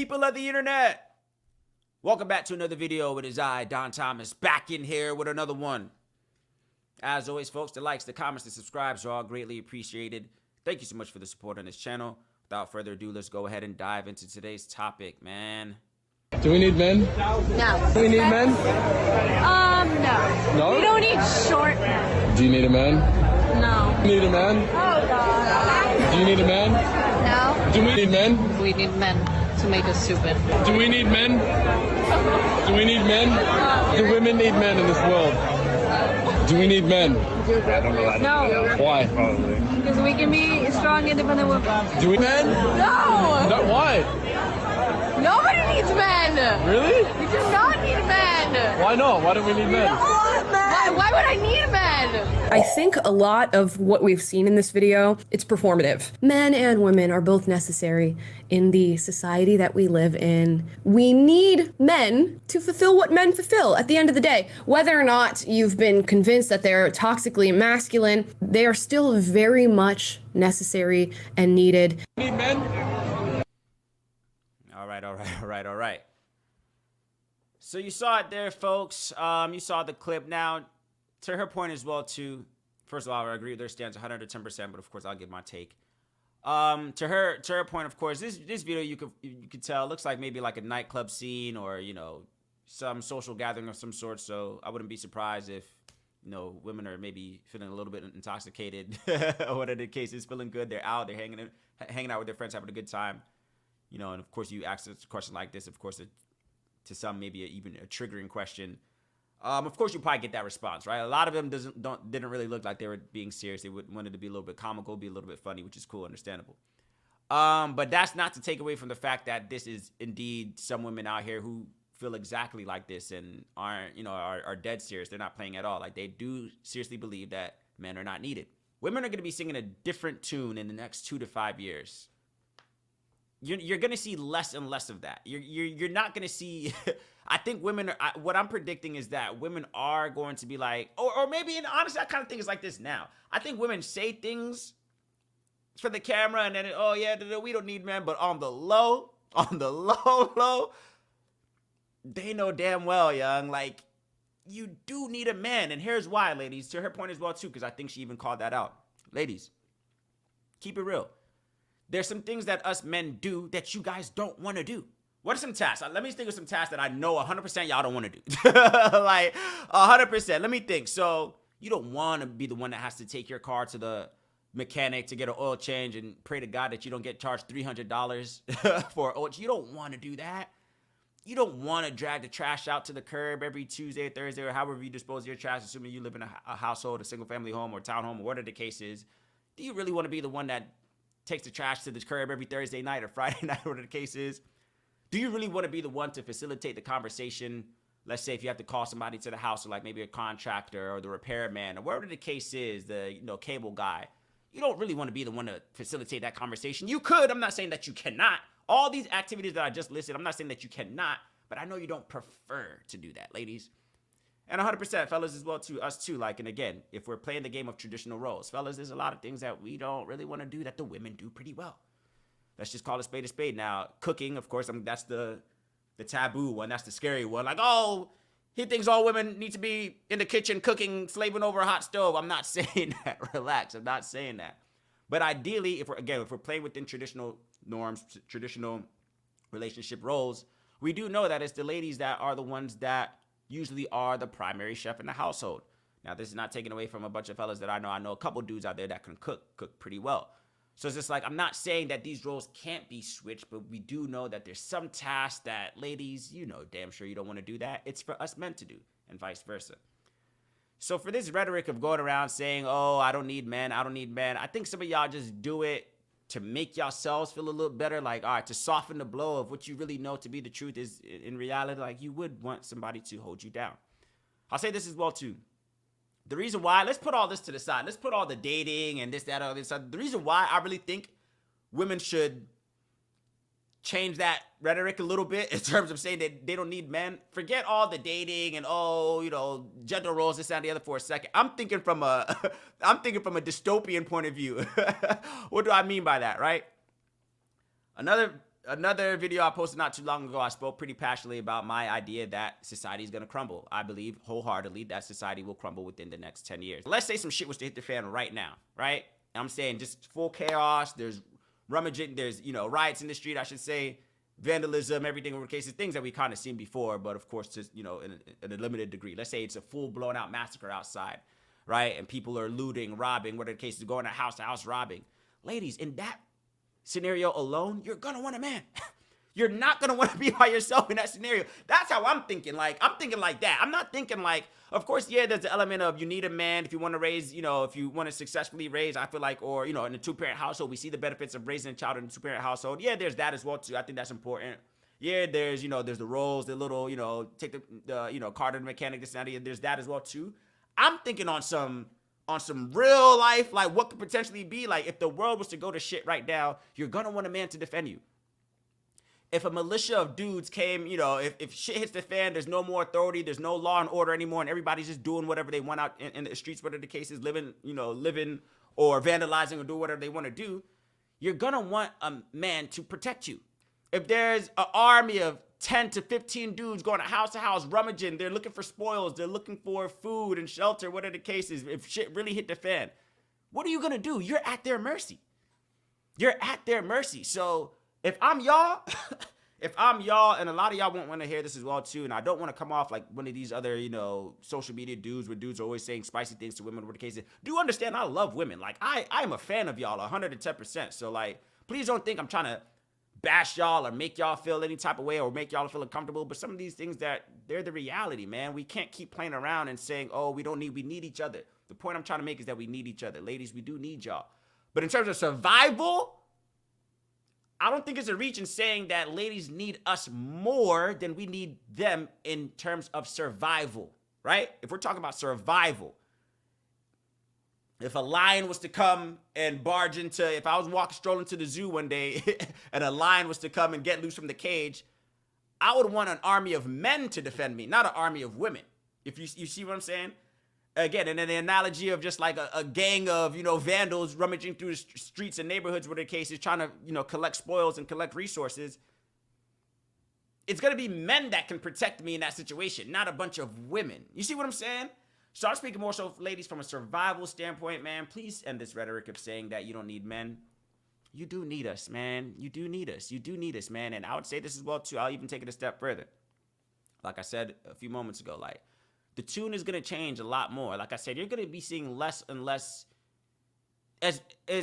People of the internet, welcome back to another video. It is I, Don Thomas, back in here with another one. As always, folks, the likes, the comments, the subscribes are all greatly appreciated. Thank you so much for the support on this channel. Without further ado, let's go ahead and dive into today's topic, man. Do we need men? No. Do we need men? No. No? We don't need short men. Do you need a man? No. Do you need a man? Oh, God. Do you need a man? No. Do we need men? We need men to make us stupid. Do we need men? Do we need men? Do women need men in this world? Do we need men? No. Why? Because we can be strong, independent women. Do we men? No. No, why? Nobody needs men. Really? We do not need men. Why not? Why don't we need men? Why would I need men? I think a lot of what we've seen in this video, it's performative. Men and women are both necessary in the society that we live in. We need men to fulfill what men fulfill at the end of the day. Whether or not you've been convinced that they're toxically masculine, they are still very much necessary and needed. Need men? All right. So you saw it there, folks. You saw the clip. Now, to her point as well, too. First of all, I agree with her stance 110%, but of course, I'll give my take. To her point, of course, this video you could tell looks like maybe like a nightclub scene or, you know, some social gathering of some sort. So I wouldn't be surprised if, you know, women are maybe feeling a little bit intoxicated or whatever the case is, feeling good. They're out, they're hanging out with their friends, having a good time. You know, and of course, you ask a question like this, of course, to some maybe even a triggering question. Of course, you probably get that response, right? A lot of them didn't really look like they were being serious. They wanted to be a little bit comical, be a little bit funny, which is cool, understandable. But that's not to take away from the fact that this is indeed some women out here who feel exactly like this and aren't, you know, are dead serious. They're not playing at all. Like, they do seriously believe that men are not needed. Women are going to be singing a different tune in the next 2 to 5 years. You're going to see less and less of that. You're not going to see. I think women are. What I'm predicting is that women are going to be like, or maybe, and honestly, I kind of think it's like this now. I think women say things for the camera, and then we don't need men. But on the low, they know damn well, young, like, you do need a man, and here's why, ladies. To her point as well too, because I think she even called that out. Ladies, keep it real. There's some things that us men do that you guys don't want to do. What are some tasks? Let me think of some tasks that I know 100% y'all don't want to do. Like, 100%. Let me think. So, you don't want to be the one that has to take your car to the mechanic to get an oil change and pray to God that you don't get charged $300 for oil. You don't want to do that. You don't want to drag the trash out to the curb every Tuesday or Thursday or however you dispose of your trash, assuming you live in a household, a single-family home or townhome or whatever the case is. Do you really want to be the one that takes the trash to the curb every Thursday night or Friday night, whatever the case is? Do you really want to be the one to facilitate the conversation? Let's say if you have to call somebody to the house, or like maybe a contractor or the repairman or whatever the case is, the cable guy. You don't really want to be the one to facilitate that conversation. You could. I'm not saying that you cannot. All these activities that I just listed, I'm not saying that you cannot, but I know you don't prefer to do that, ladies. And 100%, fellas, as well, to us too. Like, and again, if we're playing the game of traditional roles, fellas, there's a lot of things that we don't really want to do that the women do pretty well. Let's just call a spade a spade. Now, cooking, of course, that's the taboo one. That's the scary one. Like, oh, he thinks all women need to be in the kitchen cooking, slaving over a hot stove. I'm not saying that. Relax. I'm not saying that. But ideally, if we're playing within traditional norms, traditional relationship roles, we do know that it's the ladies that are the ones that usually are the primary chef in the household. Now, this is not taken away from a bunch of fellas that I know. I know a couple dudes out there that can cook pretty well. So it's just like, I'm not saying that these roles can't be switched, but we do know that there's some tasks that, ladies, you know damn sure you don't want to do that. It's for us men to do, and vice versa. So for this rhetoric of going around saying, oh, I don't need men, I think some of y'all just do it to make yourselves feel a little better, like, all right, to soften the blow of what you really know to be the truth is, in reality, like, you would want somebody to hold you down. I'll say this as well, too. The reason why, let's put all this to the side. Let's put all the dating and this, that, other side. The reason why I really think women should change that rhetoric a little bit in terms of saying that they don't need men. Forget all the dating and, gender roles, this, that, and the other for a second. I'm thinking from a dystopian point of view. What do I mean by that, right? Another another video I posted not too long ago, I spoke pretty passionately about my idea that society is going to crumble. I believe wholeheartedly that society will crumble within the next 10 years. Let's say some shit was to hit the fan right now, right? I'm saying just full chaos. There's rummaging. There's, riots in the street, I should say. Vandalism, everything over cases, things that we kind of seen before, but of course, just, in a limited degree. Let's say it's a full blown out massacre outside, right? And people are looting, robbing, whatever the case is, going to house robbing. Ladies, in that scenario alone, you're gonna want a man. You're not gonna want to be by yourself in that scenario. That's how I'm thinking. Like, I'm thinking like that. I'm not thinking like, of course, yeah, there's the element of you need a man if you want to raise, if you want to successfully raise, I feel like, or, in a 2-parent household, we see the benefits of raising a child in a 2-parent household. Yeah, there's that as well, too. I think that's important. Yeah, there's the roles, the little, take the car to the mechanic, this and that. There's that as well, too. I'm thinking on some real life, like what could potentially be, like if the world was to go to shit right now, you're gonna want a man to defend you. If a militia of dudes came, if shit hits the fan, there's no more authority, there's no law and order anymore, and everybody's just doing whatever they want out in the streets, whatever the case is, living or vandalizing or do whatever they want to do, you're gonna want a man to protect you. If there's an army of 10 to 15 dudes going to house, rummaging, they're looking for spoils, they're looking for food and shelter, whatever the case is, if shit really hit the fan, what are you gonna do? You're at their mercy. You're at their mercy. So if I'm y'all, and a lot of y'all won't want to hear this as well too, and I don't want to come off like one of these other, social media dudes where dudes are always saying spicy things to women, whatever the case is. Do understand I love women. Like, I am a fan of y'all 110%. So, like, please don't think I'm trying to bash y'all or make y'all feel any type of way or make y'all feel uncomfortable. But some of these things, they're the reality, man. We can't keep playing around and saying, oh, we need each other. The point I'm trying to make is that we need each other. Ladies, we do need y'all. But in terms of survival, I don't think it's a reach in saying that ladies need us more than we need them in terms of survival, right? If we're talking about survival, if a lion was to come and barge into, if I was strolling to the zoo one day and a lion was to come and get loose from the cage, I would want an army of men to defend me, not an army of women. If you see what I'm saying? Again, and then the analogy of just like a gang of, vandals rummaging through the streets and neighborhoods where the case is trying to, collect spoils and collect resources. It's going to be men that can protect me in that situation, not a bunch of women. You see what I'm saying? So I'm speaking more so, ladies, from a survival standpoint, man. Please end this rhetoric of saying that you don't need men. You do need us, man. You do need us. You do need us, man. And I would say this as well, too. I'll even take it a step further. Like I said a few moments ago, like, the tune is going to change a lot more. Like I said, you're going to be seeing less and less as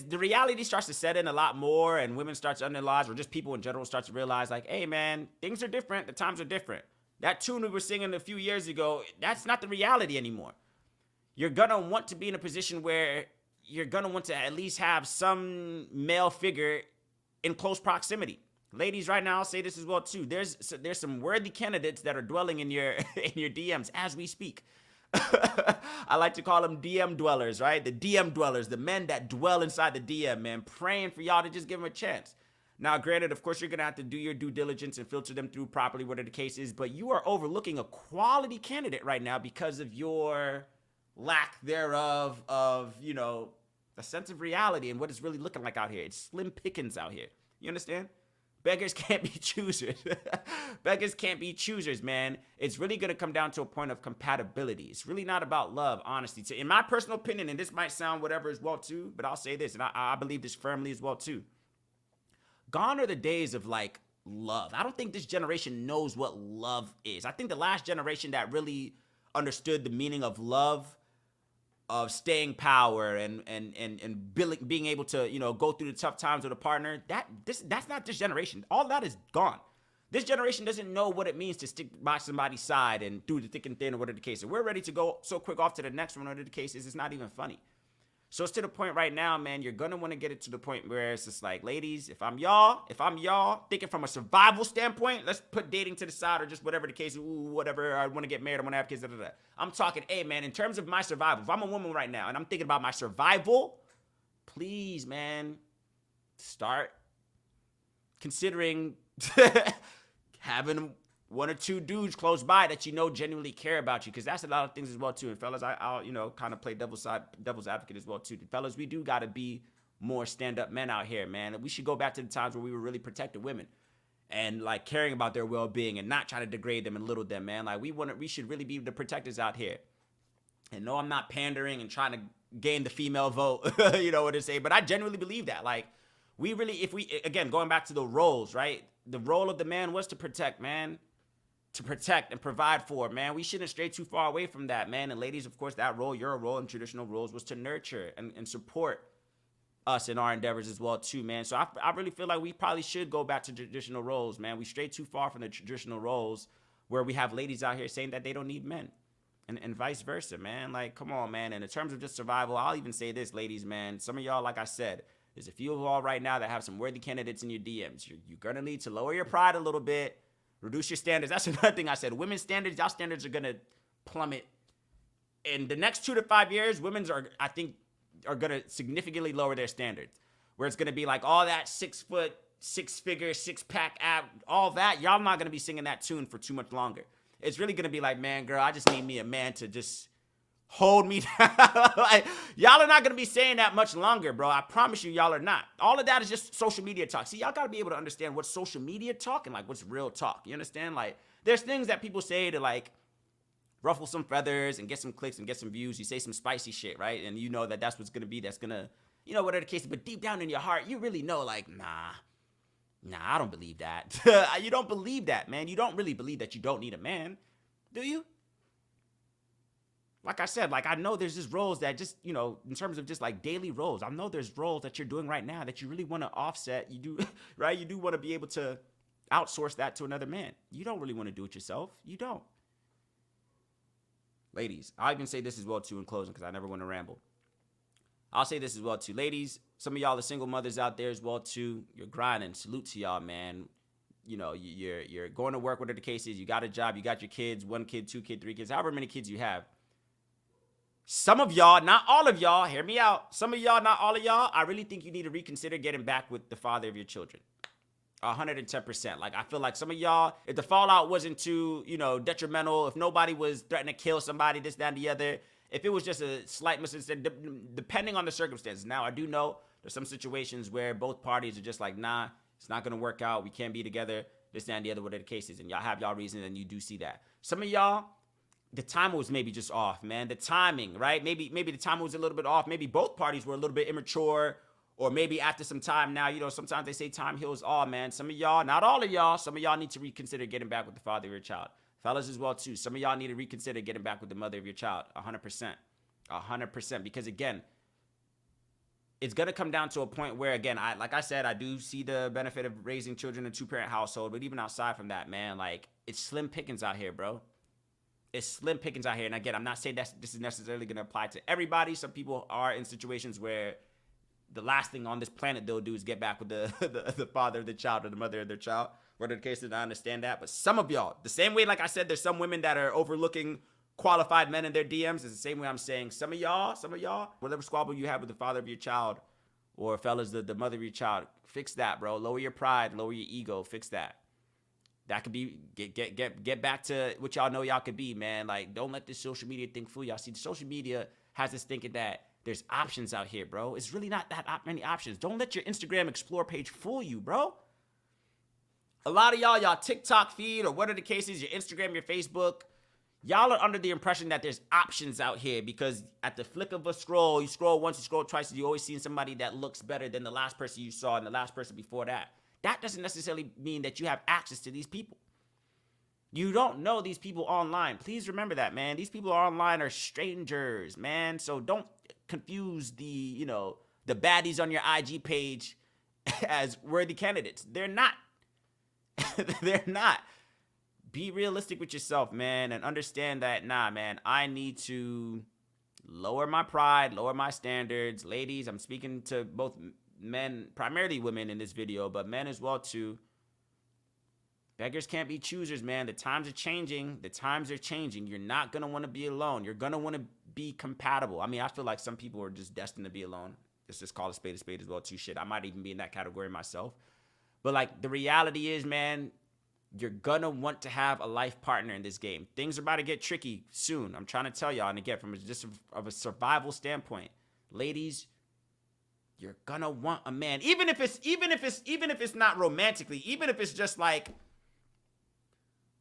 the reality starts to set in a lot more and women start to underrealize, or just people in general start to realize, like, hey, man, things are different. The times are different. That tune we were singing a few years ago, that's not the reality anymore. You're going to want to be in a position where you're going to want to at least have some male figure in close proximity. Ladies, right now, I'll say this as well, too. There's some worthy candidates that are dwelling in your DMs as we speak. I like to call them DM dwellers, right? The DM dwellers, the men that dwell inside the DM, man, praying for y'all to just give them a chance. Now, granted, of course, you're going to have to do your due diligence and filter them through properly, whatever the case is, but you are overlooking a quality candidate right now because of your lack thereof of, a sense of reality and what it's really looking like out here. It's slim pickings out here. You understand? Beggars can't be choosers. Beggars can't be choosers, man. It's really going to come down to a point of compatibility. It's really not about love, honesty. So in my personal opinion, and this might sound whatever as well, too, but I'll say this, and I believe this firmly as well, too. Gone are the days of, like, love. I don't think this generation knows what love is. I think the last generation that really understood the meaning of love, of staying power and being able to, go through the tough times with a partner, that's not this generation. All that is gone. This generation doesn't know what it means to stick by somebody's side and do the thick and thin or whatever the case is. We're ready to go so quick off to the next one, whatever the case is. It's not even funny. So it's to the point right now, man, you're going to want to get it to the point where it's just like, ladies, if I'm y'all, thinking from a survival standpoint, let's put dating to the side or just whatever the case, whatever, I want to get married, I want to have kids, I'm talking, hey, man, in terms of my survival, if I'm a woman right now and I'm thinking about my survival, please, man, start considering having one or two dudes close by that genuinely care about you, because that's a lot of things as well too. And fellas, I'll kind of play devil's advocate as well too. Fellas, we do got to be more stand-up men out here, man. We should go back to the times where we were really protecting women and like caring about their well-being and not trying to degrade them and little them, man. Like we should really be the protectors out here. And no, I'm not pandering and trying to gain the female vote, you know what to say, but I genuinely believe that. Like, we really, if we, again, going back to the roles, right? The role of the man was to protect, man. To protect and provide for, man. We shouldn't stray too far away from that, man. And ladies, of course, that role, your role in traditional roles was to nurture and support us in our endeavors as well, too, man. So I really feel like we probably should go back to traditional roles, man. We stray too far from the traditional roles where we have ladies out here saying that they don't need men. And vice versa, man. Like, come on, man. And in terms of just survival, I'll even say this, ladies, man. Some of y'all, like I said, there's a few of y'all right now that have some worthy candidates in your DMs. You're going to need to lower your pride a little bit, reduce your standards. That's another thing I said. Women's standards, y'all standards are going to plummet. In the next 2 to 5 years, women's are going to significantly lower their standards. Where it's going to be like all that 6 foot, 6-figure, 6-pack ab, all that. Y'all not going to be singing that tune for too much longer. It's really going to be like, man, girl, I just need me a man to just hold me down. Like, y'all are not going to be saying that much longer, bro. I promise you, y'all are not. All of that is just social media talk. See, y'all got to be able to understand what's social media talk and, like, what's real talk. You understand? Like, there's things that people say to, like, ruffle some feathers and get some clicks and get some views. You say some spicy shit, right? And you know that that's what's going to be. That's going to, you know, whatever the case is. But deep down in your heart, you really know, like, nah, I don't believe that. You don't believe that, man. You don't really believe that you don't need a man, do you? Like I said, like, I know there's just roles that just, you know, in terms of just like daily roles, I know there's roles that you're doing right now that you really want to offset. You do, right? You do want to be able to outsource that to another man. You don't really want to do it yourself. You don't. Ladies, I'll even say this as well, too, in closing, because I never want to ramble. I'll say this as well, too. Ladies, some of y'all are single mothers out there as well, too. You're grinding. Salute to y'all, man. You know, you're going to work, whatever the case is. You got a job. You got your kids, 1 kid, 2 kid, 3 kids, however many kids you have. Some of y'all, not all of y'all, hear me out. Some of y'all, not all of y'all, I really think you need to reconsider getting back with the father of your children. 110%. Like, I feel like some of y'all, if the fallout wasn't too, you know, detrimental, if nobody was threatening to kill somebody, this, that, and the other, if it was just a slight misunderstanding, depending on the circumstances. Now, I do know there's some situations where both parties are just like, nah, it's not going to work out. We can't be together, this, that, and the other, whatever the case is. And y'all have y'all reasons, and you do see that. Some of y'all, the timing was maybe just off, man. The timing, right? Maybe the timing was a little bit off. Maybe both parties were a little bit immature, or maybe after some time now, you know, sometimes they say time heals all, man. Some of y'all, not all of y'all, some of y'all need to reconsider getting back with the father of your child. Fellas as well, too. Some of y'all need to reconsider getting back with the mother of your child. 100%. 100%. Because, again, it's going to come down to a point where, again, like I said, I do see the benefit of raising children in a 2-parent household. But even outside from that, man, like, it's slim pickings out here, bro. It's slim pickings out here. And, again, I'm not saying that this is necessarily going to apply to everybody. Some people are in situations where the last thing on this planet they'll do is get back with the father of the child or the mother of their child. Whatever the case is, I understand that. But some of y'all, the same way, like I said, there's some women that are overlooking qualified men in their DMs. It's the same way I'm saying some of y'all, whatever squabble you have with the father of your child, or fellas, the mother of your child, fix that, bro. Lower your pride, lower your ego, fix that. That could be, get back to what y'all know y'all could be, man. Like, don't let this social media thing fool y'all. See, the social media has us thinking that there's options out here, bro. It's really not that many options. Don't let your Instagram Explore page fool you, bro. A lot of y'all TikTok feed or whatever the case is, your Instagram, your Facebook, y'all are under the impression that there's options out here because at the flick of a scroll, you scroll once, you scroll twice, you always see somebody that looks better than the last person you saw and the last person before that. That doesn't necessarily mean that you have access to these people. You don't know these people online. Please remember that, man. These people online are strangers, man. So don't confuse the baddies on your IG page as worthy candidates. They're not. They're not. Be realistic with yourself, man, and understand that, nah, man, I need to lower my pride, lower my standards. Ladies, I'm speaking to both men, primarily women in this video, but men as well, too. Beggars can't be choosers, man. The times are changing. You're not going to want to be alone. You're going to want to be compatible. I mean, I feel like some people are just destined to be alone. Let's just call a spade as well, too. Shit, I might even be in that category myself. But, like, the reality is, man, you're going to want to have a life partner in this game. Things are about to get tricky soon. I'm trying to tell y'all. And again, from just a survival standpoint, ladies, you're gonna want a man, even if it's not romantically, even if it's just like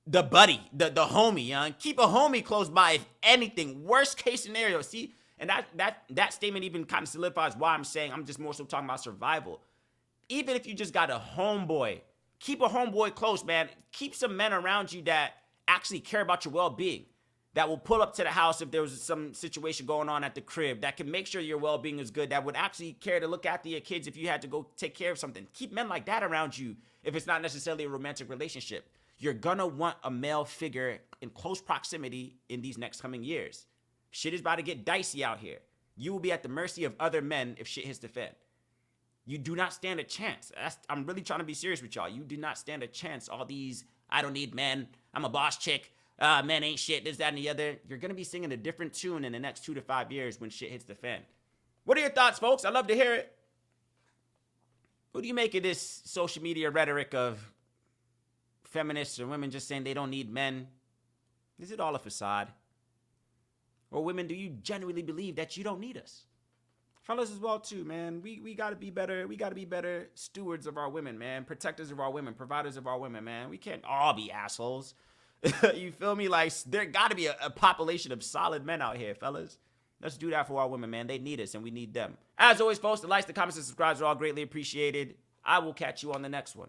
the buddy, the homie, young. Keep a homie close by if anything. Worst case scenario. See, and that statement even kind of solidifies why I'm saying I'm just more so talking about survival. Even if you just got a homeboy, keep a homeboy close, man. Keep some men around you that actually care about your well-being, that will pull up to the house if there was some situation going on at the crib, that can make sure your well-being is good, that would actually care to look after your kids if you had to go take care of something. Keep men like that around you if it's not necessarily a romantic relationship. You're gonna want a male figure in close proximity in these next coming years. Shit is about to get dicey out here. You will be at the mercy of other men if shit hits the fan. You do not stand a chance. I'm really trying to be serious with y'all. You do not stand a chance. All these, I don't need men, I'm a boss chick, men ain't shit, this, that, and the other. You're gonna be singing a different tune in the next 2 to 5 years when shit hits the fan. What are your thoughts, folks? I'd love to hear it. What do you make of this social media rhetoric of feminists or women just saying they don't need men? Is it all a facade? Or women, do you genuinely believe that you don't need us? Fellas as well too, man. We gotta be better. We gotta be better stewards of our women, man. Protectors of our women, providers of our women, man. We can't all be assholes. You feel me? Like, there gotta be a population of solid men out here, fellas. Let's do that for our women, man. They need us and we need them. As always, folks, the likes, the comments, and subscribes are all greatly appreciated. I will catch you on the next one.